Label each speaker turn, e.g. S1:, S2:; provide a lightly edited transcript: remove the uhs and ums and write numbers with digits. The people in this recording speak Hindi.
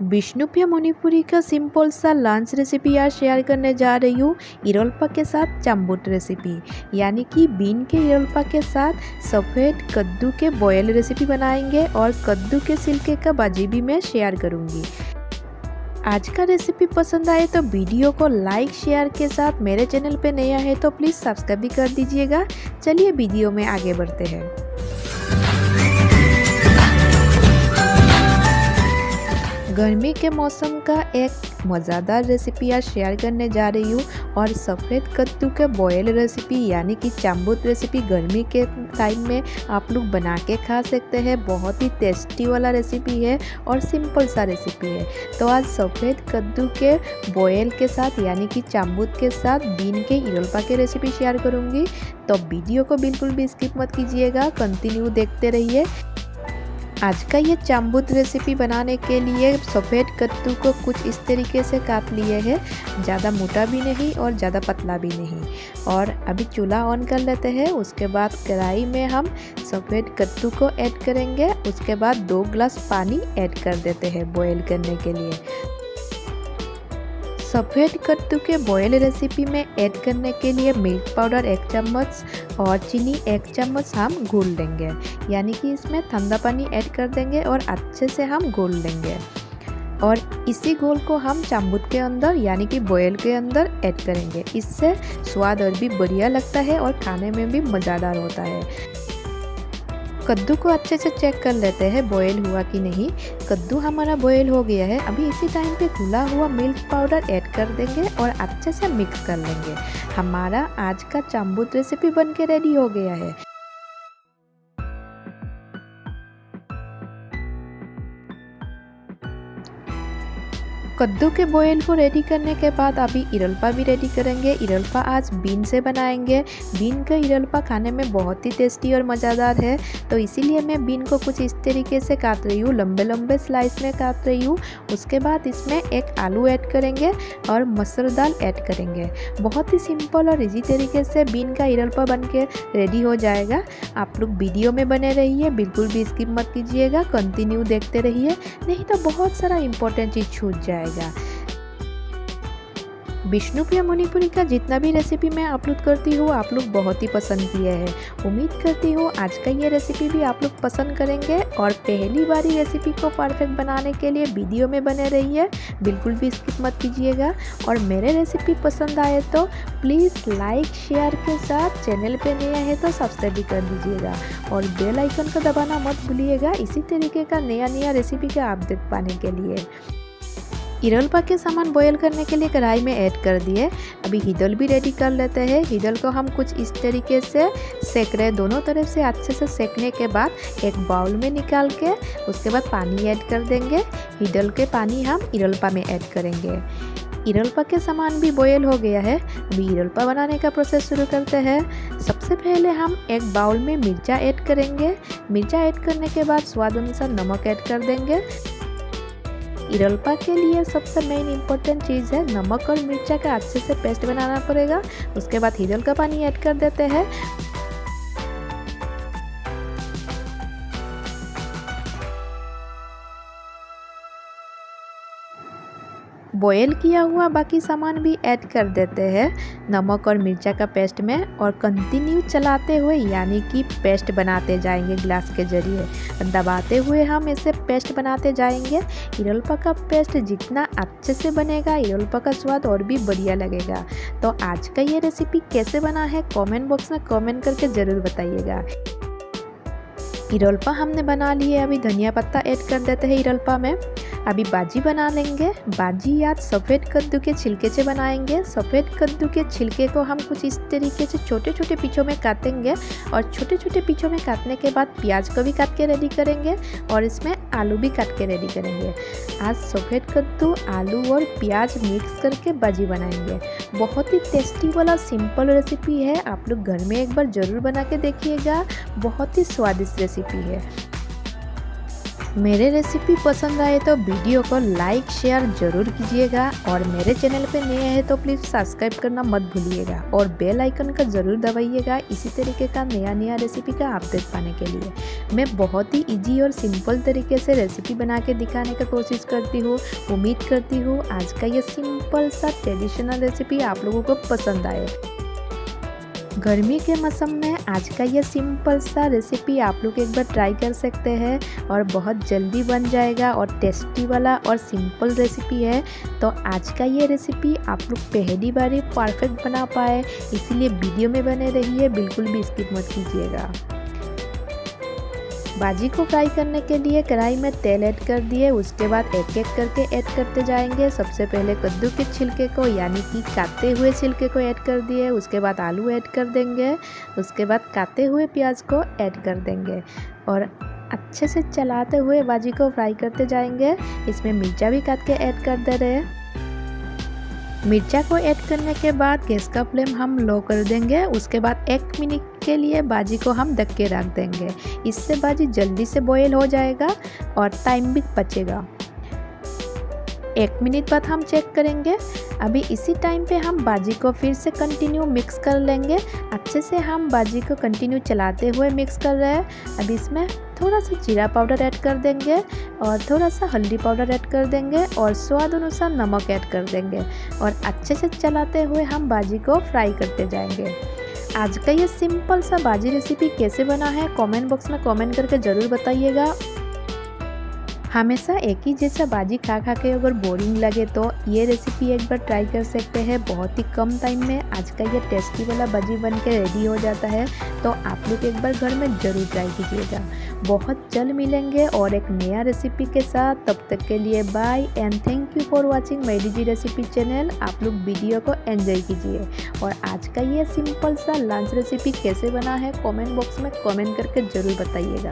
S1: विष्णुप्रिया मणिपुरी का सिंपल सा लंच रेसिपी आज शेयर करने जा रही हूँ। इरोल्पा के साथ चाम्बुट रेसिपी, यानी कि बीन के इरोल्पा के साथ सफ़ेद कद्दू के बॉयल रेसिपी बनाएंगे और कद्दू के छिलके का भाजी भी मैं शेयर करूँगी। आज का रेसिपी पसंद आए तो वीडियो को लाइक शेयर के साथ, मेरे चैनल पे नया है तो प्लीज़ सब्सक्राइब भी कर दीजिएगा। चलिए वीडियो में आगे बढ़ते हैं। गर्मी के मौसम का एक मज़ेदार रेसिपी आज शेयर करने जा रही हूँ और सफ़ेद कद्दू के बॉयल रेसिपी यानी कि चाम्बुट रेसिपी गर्मी के टाइम में आप लोग बना के खा सकते हैं। बहुत ही टेस्टी वाला रेसिपी है और सिंपल सा रेसिपी है। तो आज सफ़ेद कद्दू के बॉयल के साथ यानी कि चाम्बुट के साथ बीन के इरोल्पा के रेसिपी शेयर करूँगी। तो वीडियो को बिल्कुल भी स्किप मत कीजिएगा, कंटिन्यू देखते रहिए। आज का ये चाम्बुट रेसिपी बनाने के लिए सफ़ेद कद्दू को कुछ इस तरीके से काट लिए हैं, ज़्यादा मोटा भी नहीं और ज़्यादा पतला भी नहीं। और अभी चूल्हा ऑन कर लेते हैं। उसके बाद कढ़ाई में हम सफ़ेद कद्दू को ऐड करेंगे। उसके बाद 2 ग्लास पानी ऐड कर देते हैं बॉयल करने के लिए। सफ़ेद कद्दू के बॉयल रेसिपी में ऐड करने के लिए मिल्क पाउडर 1 चम्मच और चीनी 1 चम्मच हम घोल लेंगे, यानी कि इसमें ठंडा पानी ऐड कर देंगे और अच्छे से हम घोल लेंगे। और इसी घोल को हम चाम्बुट के अंदर यानी कि बॉयल के अंदर ऐड करेंगे। इससे स्वाद और भी बढ़िया लगता है और खाने में भी मज़ेदार होता है। कद्दू को अच्छे से चेक कर लेते हैं बॉयल हुआ कि नहीं। कद्दू हमारा बॉयल हो गया है। अभी इसी टाइम पे घुला हुआ मिल्क पाउडर ऐड कर देंगे और अच्छे से मिक्स कर लेंगे। हमारा आज का चाम्बुट रेसिपी बनके रेडी हो गया है। कद्दू के बॉयल को रेडी करने के बाद अभी इरोल्पा भी रेडी करेंगे। इरोल्पा आज बीन से बनाएंगे। बीन का इरोल्पा खाने में बहुत ही टेस्टी और मज़ेदार है। तो इसीलिए मैं बीन को कुछ इस तरीके से काट रही हूँ, लंबे लंबे स्लाइस में काट रही हूँ। उसके बाद इसमें 1 आलू ऐड करेंगे और मसूर दाल ऐड करेंगे। बहुत ही सिंपल और इजी तरीके से बीन का इरोल्पा बन के रेडी हो जाएगा। आप लोग वीडियो में बने रहिए, बिल्कुल भी स्किप मत कीजिएगा, कंटिन्यू देखते रहिए, नहीं तो बहुत सारा इंपॉर्टेंट चीज़ छूट जाएगा। विष्णुप्रिया मणिपुरी का जितना भी रेसिपी मैं अपलोड करती हूँ आप लोग बहुत ही पसंद किए हैं। उम्मीद करती हूँ आज का ये रेसिपी भी आप लोग पसंद करेंगे। और पहली बार रेसिपी को परफेक्ट बनाने के लिए वीडियो में बने रहिए, बिल्कुल भी स्किप मत कीजिएगा। और मेरे रेसिपी पसंद आए तो प्लीज़ लाइक शेयर के साथ, चैनल पे नया है तो सब्सक्राइब भी कर दीजिएगा और बेल आइकन को दबाना मत भूलिएगा, इसी तरीके का नया रेसिपी का अपडेट पाने के लिए। इरोल्पा के सामान बॉयल करने के लिए कढ़ाई में ऐड कर दिए। अभी हिदल भी रेडी कर लेते हैं। हिदल को हम कुछ इस तरीके से सेक रहे हैं। दोनों तरफ से अच्छे से सेकने के बाद एक बाउल में निकाल के उसके बाद पानी ऐड कर देंगे। हिदल के पानी हम इरोल्पा में ऐड करेंगे। इरोल्पा के सामान भी बॉयल हो गया है। अभी इरोल्पा बनाने का प्रोसेस शुरू करते हैं। सबसे पहले हम एक बाउल में मिर्चा ऐड करेंगे। मिर्चा ऐड करने के बाद स्वाद अनुसार नमक ऐड कर देंगे। इरोल्पा के लिए सबसे मेन इम्पोर्टेंट चीज़ है नमक और मिर्चा का अच्छे से पेस्ट बनाना पड़ेगा। उसके बाद हिदल का पानी ऐड कर देते हैं। बॉयल किया हुआ बाकी सामान भी ऐड कर देते हैं नमक और मिर्चा का पेस्ट में और कंटिन्यू चलाते हुए यानी कि पेस्ट बनाते जाएंगे। ग्लास के जरिए दबाते हुए हम इसे पेस्ट बनाते जाएंगे। इरोल्पा का पेस्ट जितना अच्छे से बनेगा इरोल्पा का स्वाद और भी बढ़िया लगेगा। तो आज का ये रेसिपी कैसे बना है कमेंट बॉक्स में कमेंट करके ज़रूर बताइएगा। इरोल्पा हमने बना लिए। अभी धनिया पत्ता ऐड कर देते हैं इरोल्पा में। अभी भाजी बना लेंगे। भाजी आज सफ़ेद कद्दू के छिलके से बनाएंगे। सफ़ेद कद्दू के छिलके को हम कुछ इस तरीके से छोटे छोटे पीछों में काटेंगे और छोटे छोटे पीछों में काटने के बाद प्याज को भी काट के रेडी करेंगे और इसमें आलू भी काट के रेडी करेंगे। आज सफ़ेद कद्दू, आलू और प्याज मिक्स करके भाजी बनाएंगे। बहुत ही टेस्टी वाला सिंपल रेसिपी है। आप लोग घर में एक बार ज़रूर बना के देखिएगा। बहुत ही स्वादिष्ट रेसिपी है। मेरे रेसिपी पसंद आए तो वीडियो को लाइक शेयर ज़रूर कीजिएगा और मेरे चैनल पे नए हैं तो प्लीज़ सब्सक्राइब करना मत भूलिएगा और बेल आइकन का ज़रूर दबाइएगा इसी तरीके का नया रेसिपी का अपडेट पाने के लिए। मैं बहुत ही इजी और सिंपल तरीके से रेसिपी बना के दिखाने की कोशिश करती हूँ। उम्मीद करती हूँ आज का ये सिंपल सा ट्रेडिशनल रेसिपी आप लोगों को पसंद आए। गर्मी के मौसम में आज का ये सिंपल सा रेसिपी आप लोग एक बार ट्राई कर सकते हैं और बहुत जल्दी बन जाएगा और टेस्टी वाला और सिंपल रेसिपी है। तो आज का ये रेसिपी आप लोग पहली बार ही परफेक्ट बना पाए, इसीलिए वीडियो में बने रहिए, बिल्कुल भी स्किप मत कीजिएगा। भाजी को फ्राई करने के लिए कढ़ाई में तेल ऐड कर दिए, उसके बाद एक एक करके ऐड करते जाएंगे। सबसे पहले कद्दू के छिलके को यानी कि काटे हुए छिलके को ऐड कर दिए, उसके बाद आलू ऐड कर देंगे, उसके बाद काटे हुए प्याज को ऐड कर देंगे और अच्छे से चलाते हुए भाजी को फ्राई करते जाएंगे। इसमें मिर्चा भी काट के ऐड कर दे रहे हैं। मिर्चा को ऐड करने के बाद गैस का फ्लेम हम लो कर देंगे, उसके बाद 1 मिनट के लिए भाजी को हम ढक के रख देंगे। इससे भाजी जल्दी से बॉयल हो जाएगा और टाइम भी बचेगा। 1 मिनट बाद हम चेक करेंगे। अभी इसी टाइम पे हम भाजी को फिर से कंटिन्यू मिक्स कर लेंगे। अच्छे से हम भाजी को कंटिन्यू चलाते हुए मिक्स कर रहे हैं। अभी इसमें थोड़ा सा जीरा पाउडर ऐड कर देंगे और थोड़ा सा हल्दी पाउडर ऐड कर देंगे और स्वाद अनुसार नमक ऐड कर देंगे और अच्छे से चलाते हुए हम भाजी को फ्राई करते जाएंगे। आज का ये सिंपल सा भाजी रेसिपी कैसे बना है कमेंट बॉक्स में कमेंट करके ज़रूर बताइएगा। हमेशा एक ही जैसा भाजी खा के अगर बोरिंग लगे तो ये रेसिपी एक बार ट्राई कर सकते हैं। बहुत ही कम टाइम में आज का ये टेस्टी वाला भाजी बन के रेडी हो जाता है, तो आप लोग एक बार घर में ज़रूर ट्राई कीजिएगा। बहुत जल्द मिलेंगे और एक नया रेसिपी के साथ। तब तक के लिए bye and thank you for watching my DG recipe channel. आप लोग वीडियो को एंजॉय कीजिए और आज का ये सिंपल सा लंच रेसिपी कैसे बना है कमेंट बॉक्स में कमेंट करके ज़रूर बताइएगा।